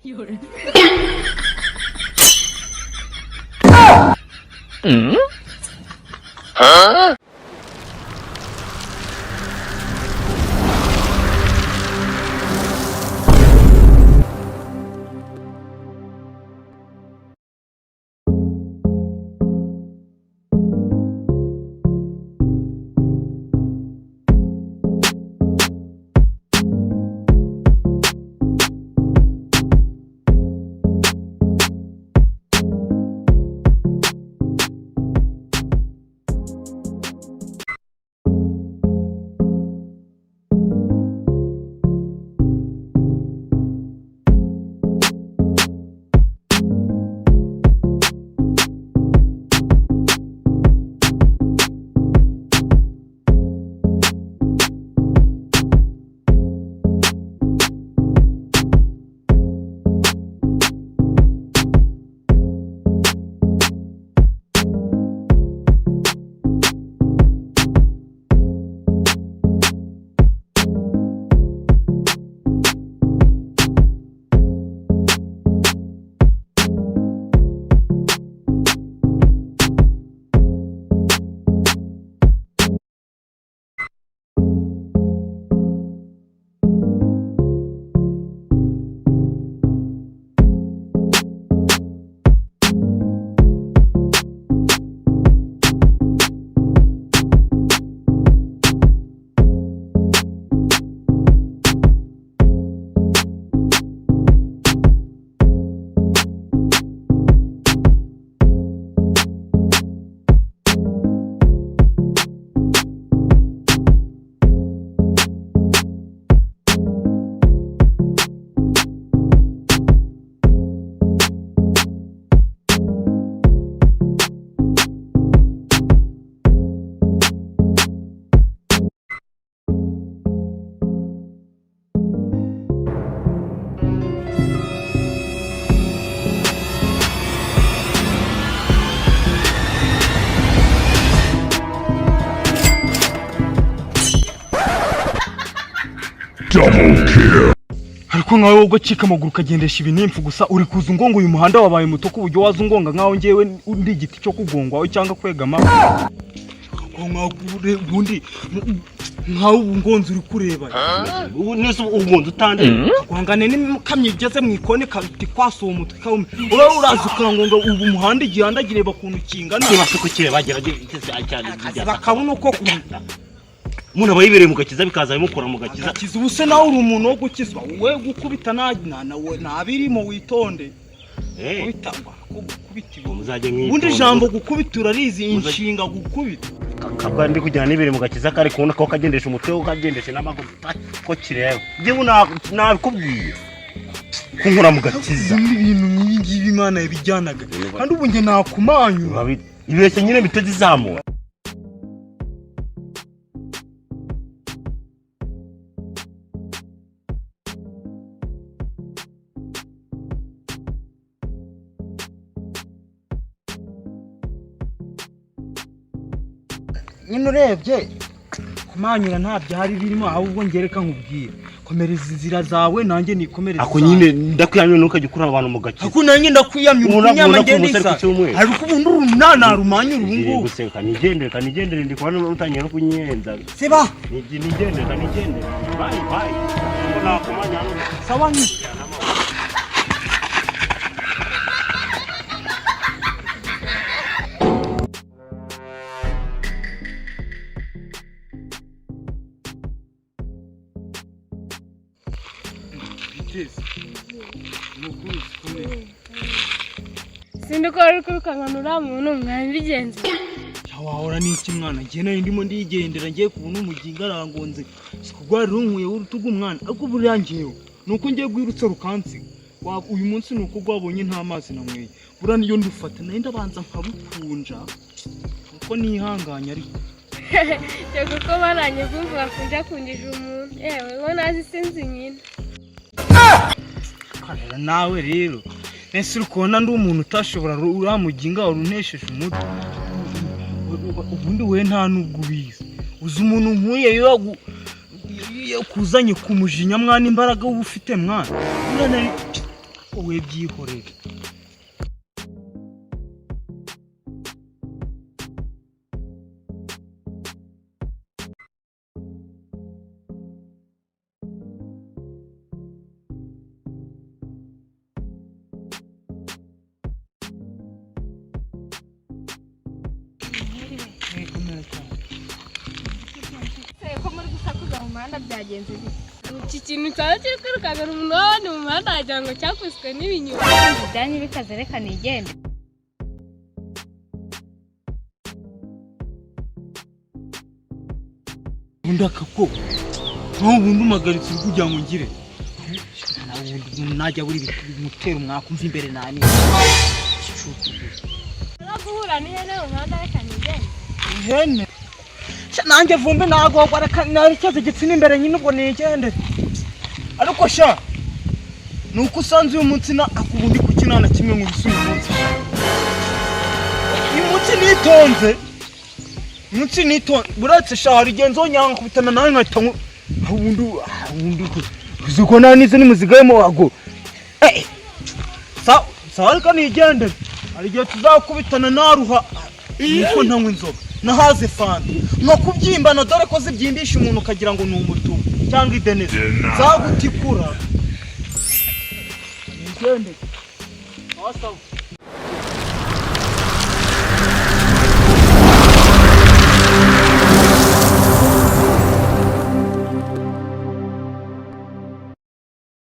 有人。Ariko nkawe ubwo cika amaguru kagendesha ibinimfu gusa uri kuza ungonga uyu muhanda wabaye muto ku buryo waza ungonga nkaho ngewe ndi igiti cyo kugongwaho cyangwa kwegama ubundi nkaho ubungonzi uri kureba ubu nese ubungonzi utande kwangane n'ikamyo igeze mu ikone kabiti kwasuye umutwe kawe wowe uraza ukangonga ubu muhanda igihanda ba kuntu kingana nibase ku kire bagera cyane bakabona uko kumita umuntu aba yibereye mu gakiza bikaza bimukora mu gakiza kiza ubuse nawe uri umuntu wo gukizwa we gukubita nawe nabirimo witonde witangwa gukubita muzajye nk'ito ubundi jambo gukubita urarizi inshinga gukubita kabwa ndi kujyana nibere mu gakiza kari kubona ko kagendesha umutwe wo kagendesha n'amaguru ko kireba ngewe nabikubwiye kunkura mu gakiza ibintu nk'ibi Imana yabijyanaga kandi ubu nge nakumanyura ibeshye nyine biteze izamura nyine urebye kumanyura nta byari birimo ahubwo ngereka nkubwira komereza inzira zawe nanjye nikomereza ako nyine ndakwiyamye nukajya ukura abantu mu gakiza ako nanjye ndakwiyamye umunyama ngendisa ariko ubundi urunana rumanyura ubungu guseka nigendere ndi kubona utangiye no kunyenza seba nigendere bye mbona kumanya sawa ni Sindiko ariko kanganura muntu mwabigenze wahora n'iki mwana ngiye nari ndimo ndigendera ngiye kubona umuginga arangonze sikugwari runkuye urutugu umwana ariko burangiyeho nuko ngiye gwirutse rukansi uyu munsi nuko gwabonye nta mazi namweye burani iyo ndufata nari ndabanza nkabukunja uko nihanganya ariko cyo kuko baranye kumva kunja kunjije umuntu yewe ngo nazi sinzi nyine karera nawe rero nese urukona ndi umuntu utashobora uramuginga warunesheje umutwe ubundi we nta nubwo ubizi uzi umuntu nkuye yo kuzanye kumujinya mwana imbaraga uba ufite mwana we byihorere. ko muri gusakuza mu muhanda byagenze bite? Iki kintu cyaba kiri kwirukankana umuntu w'abandi mu muhanda wagira ngo cyakubiswe n'ibinyuma. Bijyanye bikaze reka nigende. Undaka ko n'ubundi umagaritse kugira ngo ngire najya buri mutero mwakumva imbere nani Guhura n'ihene mu muhanda reka nigende. ihene nanjye vumbi nagogwa reka narekeze igitsina imbere nyine ubwo nigende ariko sha nuko usanze uyu munsi na akubundi kukinana kimwe mu bisumu munsi uyu munsi nitonze buratse sha hari genzo nyanga kubitana nawe nkahita ubundi uziko nanize nimuzigayemo wago sawa reka nigende hari igihe tuzakubitana naruha niko ntanywa inzoga nahaze fanta no kubyimbana dore ko zibyimbisha umuntu ukagira ngo ni umutumu cyangwa idenesi zagutikura nigende sawa